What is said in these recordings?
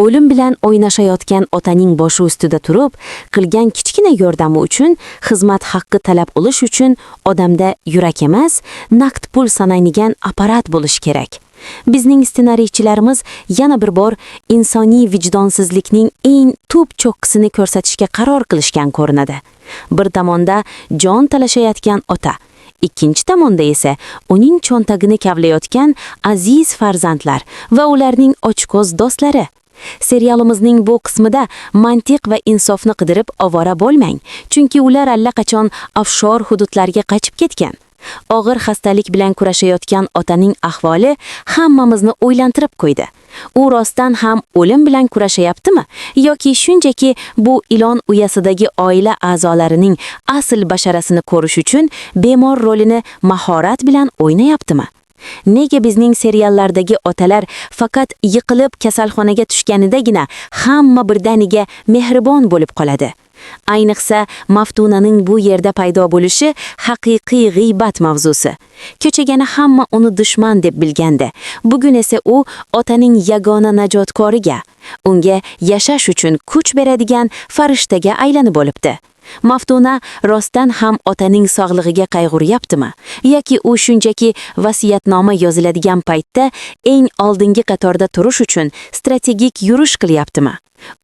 O'lim bilan o'ynashayotgan otaning boshi ustida turib, qilgan kichkina yordami uchun xizmat haqqi talab qilish uchun odamda yurak emas, naqd pul sanaydigan apparat bo'lish kerak. Bizning ssenariychilarimiz yana bir bor insoniy vijdonsizlikning eng tub cho'qqisini ko'rsatishga qaror qilishgan ko'rinadi. Bir tomonda jon talashayotgan ota, ikkinchi tomonda esa uning cho'ntagini kavlayotgan aziz farzandlar va ularning ochko'z do'stlari. Serialimizning bu qismida mantiq va insofni qidirib ovora bo'lmang, chunki ular allaqachon afshor hududlarga qochib ketgan. Og'ir xastalik bilan kurashayotgan otaning ahvoli hammamizni o'ylantirib qo'ydi. U rostdan ham o'lim bilan kurashayaptimi yoki shunchaki bu ilon uyasidagi oila a'zolarining asl basharasini ko'rish uchun bemor rolini mahorat bilan o'ynayaptimi? Nega bizning seriallardagi otalar faqat yiqilib kasalxonaga tushganidagina hamma birdaniga mehribon bo'lib qoladi? Ayniqsa, Maftunaning bu yerda paydo bo'lishi haqiqiy g'iybat mavzusi. Kechagina hamma uni dushman deb bilgandi. Bugun esa u otaning yagona najotkoriga, unga yashash uchun kuch beradigan farishtaga aylanib bo'libdi. Maftuna rostdan ham otaning sog'lig'iga qayg'uryaptimi yoki u shunchaki vasiyatnoma yoziladigan paytda eng oldingi qatorda turish uchun strategik yurish qilyaptimi?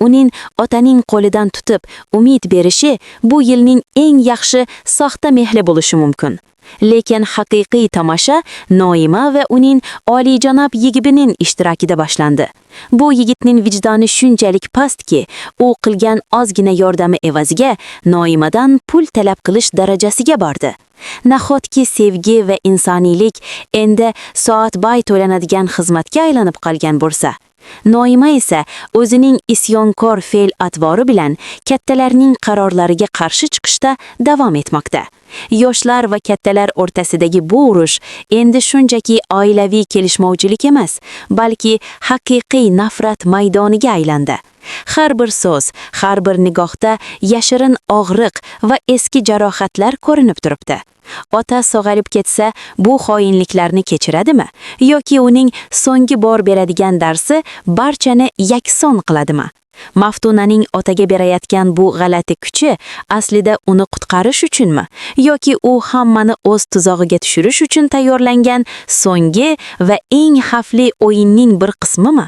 Uning otaning qo'lidan tutib umid berishi bu yilning eng yaxshi soxta mehli bo'lishi mumkin. Lekin haqiqiy tomosha Noima va uning oliyjanob yigibining ishtirokida boshlandi. Bu yigitning vijdoni shunchalik pastki, u qilgan ozgina yordami evaziga Noimadan pul talab qilish darajasiga bordi. Nahotki sevgi va insoniylik endi soatbay to'lanadigan xizmatga aylanib qolgan bo'lsa, Noima esa o'zining isyonkor fe'l-atvori bilan kattalarning qarorlariga qarshi chiqishda davom etmoqda. Yoshlar va kattalar o'rtasidagi bu urush endi shunchaki oilaviy kelishmovchilik emas, balki haqiqiy nafrat maydoniga aylandi. Har bir so'z, har bir nigohda yashirin og'riq va eski jarohatlar ko'rinib turibdi. Ota sog'ayib ketsa, bu xoinliklarni kechiradimi yoki uning so'nggi bor beradigan darsi barchani yakson qiladimi? Maftunaning otaga berayotgan bu g'alati kuchi aslida uni qutqarish uchunmi yoki u hammani o'z tuzog'iga tushirish uchun tayyorlangan so'nggi va eng xavfli o'yinning bir qismimi?